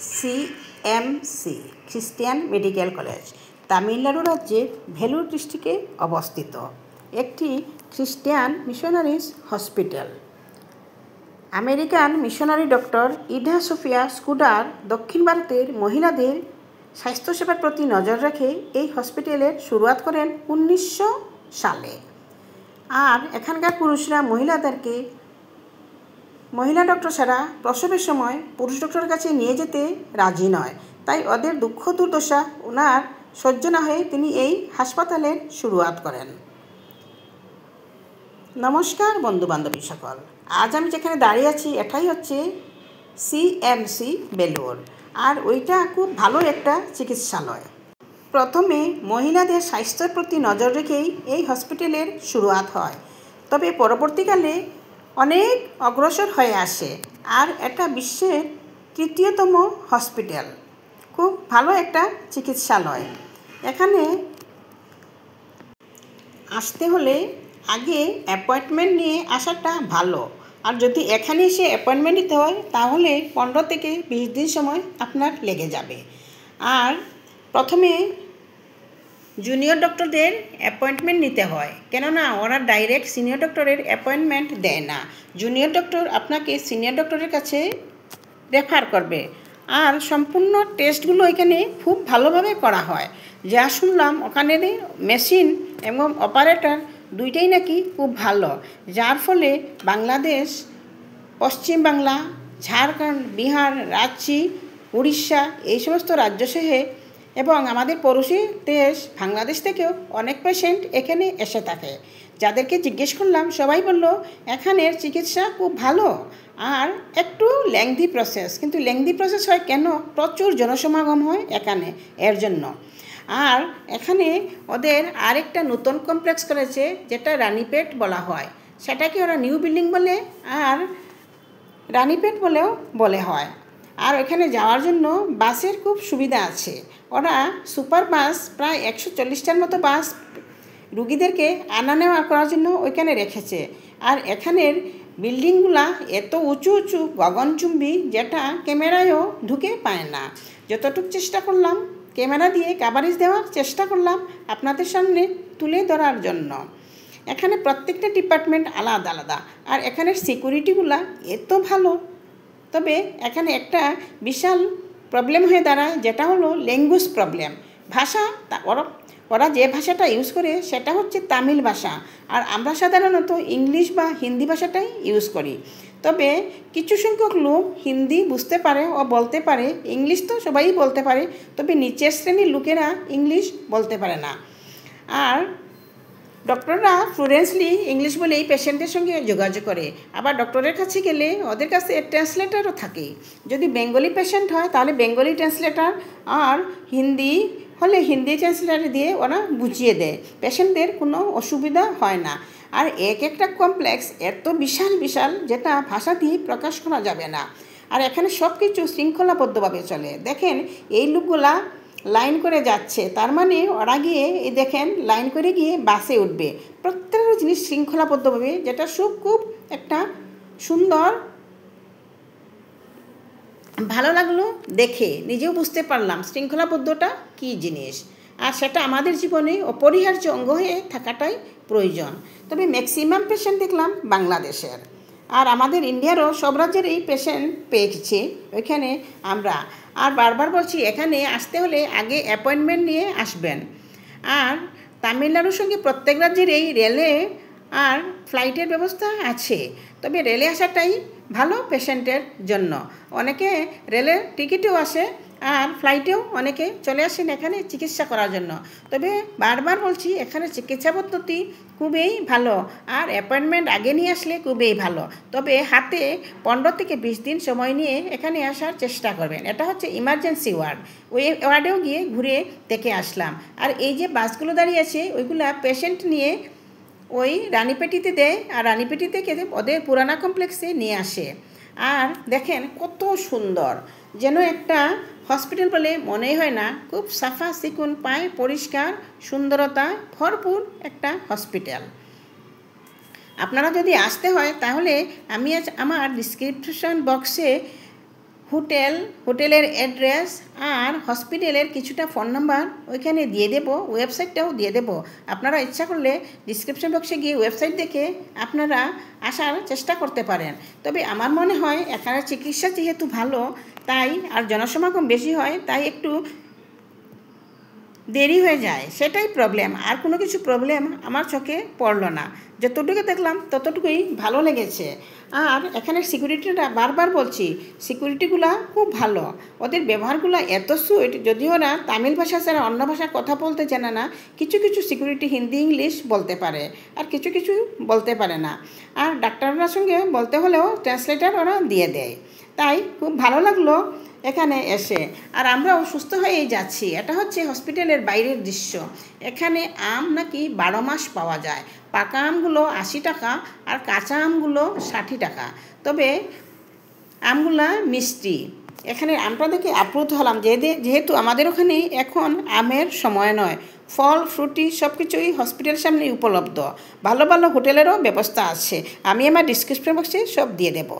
CMC Christian medical college Tamil Nadu রাজ্যের ভেলুর ডিস্ট্রিক্টে অবস্থিত একটি Christian missionaries hospital. American missionary doctor Ida Sophia Scudder দক্ষিণ ভারতের মহিলাদের স্বাস্থ্যসেবার প্রতি নজর রেখে এই হসপিটালের শুরুয়াত করেন 1900 সালে। আর এখানকার পুরুষরা মহিলা ডক্টর ছাড়া প্রসবের সময় পুরুষ ডক্টরের কাছে নিয়ে যেতে রাজি নয়। তাই ওদের দুঃখ দুর্দশা ওনার সহ্য না হয়ে তিনি এই হাসপাতালের শুরুয়াত করেন। নমস্কার বন্ধু বান্ধবী সকল, আজ আমি যেখানে দাঁড়িয়ে আছি এটাই হচ্ছে সিএমসি বেলুর, আর ওইটা খুব ভালো একটা চিকিৎসালয়। প্রথমে মহিলাদের স্বাস্থ্যের প্রতি নজর রেখেই এই হসপিটালের শুরুয়াত হয়, তবে পরবর্তীকালে অনেক অগ্রসর হয়ে আসে। আর এটা বিশ্বের 3য়তম হসপিটাল, খুব ভালো একটা চিকিৎসালয়। এখানে আসতে হলে আগে অ্যাপয়েন্টমেন্ট নিয়ে আসাটা ভালো, আর যদি এখানে এসে অ্যাপয়েন্টমেন্ট নিতে হয় তাহলে 15 থেকে 20 দিন সময় আপনার লেগে যাবে। আর প্রথমে জুনিয়র ডক্টরদের অ্যাপয়েন্টমেন্ট নিতে হয়, কেননা ওরা ডাইরেক্ট সিনিয়র ডক্টরের অ্যাপয়েন্টমেন্ট দেয় না। জুনিয়র ডক্টর আপনাকে সিনিয়র ডক্টরের কাছে রেফার করবে। আর সম্পূর্ণ টেস্টগুলো এখানে খুব ভালোভাবে করা হয়। যা শুনলাম ওখানে মেশিন এবং অপারেটর দুইটাই নাকি খুব ভালো, যার ফলে বাংলাদেশ, পশ্চিমবাংলা, ঝাড়খণ্ড, বিহার, রাঁচি, উড়িষ্যা এই সমস্ত রাজ্যসহ এবং আমাদের পড়োশি দেশ বাংলাদেশ থেকেও অনেক পেশেন্ট এখানে এসে থাকে। যাদেরকে জিজ্ঞেস করলাম সবাই বলল এখানের চিকিৎসা খুব ভালো, আর একটু লেংদি প্রসেস। কিন্তু লেংদি প্রসেস হয় কেন? প্রচুর জনসমাগম হয় এখানে, এর জন্য। আর এখানে ওদের আরেকটা নতুন কমপ্লেক্স করেছে, যেটা রানীপেট বলা হয়। সেটাকে ওরা নিউ বিল্ডিং বলে, আর রানীপেট বলেও বলে হয়। আর ওখানে যাওয়ার জন্য বাসের খুব সুবিধা আছে। ওরা সুপার বাস প্রায় 140টার মতো বাস রুগীদেরকে আনা নেওয়া করার জন্য ওইখানে রেখেছে। আর এখানের বিল্ডিংগুলা এত উঁচু উঁচু গগনচুম্বী, যেটা ক্যামেরায়ও ঢুকে পায় না। যতটুকু চেষ্টা করলাম ক্যামেরা দিয়ে কাভারেজ দেওয়ার চেষ্টা করলাম আপনাদের সামনে তুলে ধরার জন্য। এখানে প্রত্যেকটা ডিপার্টমেন্ট আলাদা আলাদা, আর এখানের সিকিউরিটিগুলা এত ভালো। তবে এখানে একটা বিশাল প্রবলেম হয়ে দাঁড়ায়, যেটা হলো ল্যাঙ্গুয়েজ প্রবলেম। ভাষা ওরা যে ভাষাটা ইউজ করে সেটা হচ্ছে তামিল ভাষা, আর আমরা সাধারণত ইংলিশ বা হিন্দি ভাষাটাই ইউজ করি। তবে কিছু সংখ্যক লোক হিন্দি বুঝতে পারে ও বলতে পারে, ইংলিশ তো সবাই বলতে পারে, তবে নিচের শ্রেণীর লোকেরা ইংলিশ বলতে পারে না। আর ডক্টররা ফ্লুয়েন্টলি ইংলিশ বলেই পেশেন্টের সঙ্গে যোগাযোগ করে। আবার ডক্টরের কাছে গেলে ওদের কাছে ট্রান্সলেটারও থাকে। যদি বেঙ্গলি পেশেন্ট হয় তাহলে বেঙ্গলি ট্রান্সলেটার, আর হিন্দি হলে হিন্দি ট্রান্সলেটার দিয়ে ওরা বুঝিয়ে দেয়। পেশেন্টদের কোনো অসুবিধা হয় না। আর একটা কমপ্লেক্স এত বিশাল বিশাল, যেটা ভাষা দিয়ে প্রকাশ করা যাবে না। আর এখানে সব কিছু শৃঙ্খলাবদ্ধভাবে চলে। দেখেন এই লোকগুলা লাইন করে যাচ্ছে, তার মানে ওরা গিয়ে দেখেন লাইন করে গিয়ে বাসে উঠবে। প্রত্যেকটা জিনিস শৃঙ্খলাবদ্ধভাবে, যেটা খুব একটা সুন্দর, ভালো লাগলো দেখে। নিজেও বুঝতে পারলাম শৃঙ্খলাবদ্ধটা কী জিনিস, আর সেটা আমাদের জীবনে অপরিহার্য অঙ্গ হয়ে থাকাটাই প্রয়োজন। তবে ম্যাক্সিমাম পেশেন্ট দেখলাম বাংলাদেশের, আর আমাদের ইন্ডিয়ারও সব রাজ্যের এই পেশেন্ট পেয়েছে ওইখানে আমরা। আর বারবার বলছি, এখানে আসতে হলে আগে অ্যাপয়েন্টমেন্ট নিয়ে আসবেন। আর তামিলনাড়ুর সঙ্গে প্রত্যেক রাজ্যের এই রেলে আর ফ্লাইটের ব্যবস্থা আছে, তবে রেলে আসাটাই ভালো পেশেন্টের জন্য। অনেকে রেলের টিকিটেও আসে, আর ফ্লাইটেও অনেকে চলে আসেন এখানে চিকিৎসা করার জন্য। তবে বারবার বলছি, এখানে চিকিৎসা পদ্ধতি খুবই ভালো, আর অ্যাপয়েন্টমেন্ট আগে নিয়ে আসলে খুবই ভালো। তবে হাতে 15 থেকে 20 দিন সময় নিয়ে এখানে আসার চেষ্টা করবেন। এটা হচ্ছে ইমার্জেন্সি ওয়ার্ড, ওই ওয়ার্ডেও গিয়ে ঘুরে দেখে আসলাম। আর এই যে বাসগুলো দাঁড়িয়ে আছে ওইগুলা পেশেন্ট নিয়ে ওই রানীপেটিতে দেয়, আর রানীপেটি থেকে ওদের পুরানা কমপ্লেক্সে নিয়ে আসে। আর দেখেন কত সুন্দর, যেন একটা হসপিটাল বলে মনেই হয় না। খুব সাফা সিকুন, পায় পরিষ্কার, সুন্দরতা ভরপুর একটা হসপিটাল। আপনারা যদি আসতে হয় তাহলে আমি আজ আমার ডিসক্রিপশন বক্সে হোটেলের অ্যাড্রেস আর হসপিটালের কিছুটা ফোন নাম্বার ওইখানে দিয়ে দেব, ওয়েবসাইটটাও দিয়ে দেব। আপনারা ইচ্ছা করলে ডিসক্রিপশন বক্সে গিয়ে ওয়েবসাইট দেখে আপনারা আসার চেষ্টা করতে পারেন। তবে আমার মনে হয় এখানে চিকিৎসা যেহেতু ভালো তাই আর জনসমাগম বেশি হয় তাই একটু দেরি হয়ে যায়, সেটাই প্রবলেম। আর কোনো কিছু প্রবলেম আমার চোখে পড়লো না, যতটুকু দেখলাম ততটুকুই ভালো লেগেছে। আর এখানে সিকিউরিটিটা বারবার বলছি, সিকিউরিটিগুলো খুব ভালো, ওদের ব্যবহারগুলো এত সুইট। যদিও ওরা তামিল ভাষা ছাড়া অন্য ভাষায় কথা বলতে জানে না, কিছু কিছু সিকিউরিটি হিন্দি ইংলিশ বলতে পারে আর কিছু কিছু বলতে পারে না। আর ডাক্তাররার সঙ্গে বলতে হলেও ট্রান্সলেটার ওরা দিয়ে দেয়। তাই খুব ভালো লাগলো এখানে এসে। আর আমরাও সুস্থ হয়েই যাচ্ছি। এটা হচ্ছে হসপিটালের বাইরের দৃশ্য। এখানে আম নাকি 12 মাস পাওয়া যায়। পাকা আমগুলো 80 টাকা আর কাঁচা আমগুলো 60 টাকা। তবে আমগুলা মিষ্টি। এখানে আমটা দেখে আপ্লুত হলাম, যেহেতু আমাদের ওখানে এখন আমের সময় নয়, ফল ফ্রুটি সব কিছুই হসপিটালের সামনে উপলব্ধ। ভালো ভালো হোটেলেরও ব্যবস্থা আছে, আমি আমার ডিসক্রিপশন বক্সে সব দিয়ে দেব।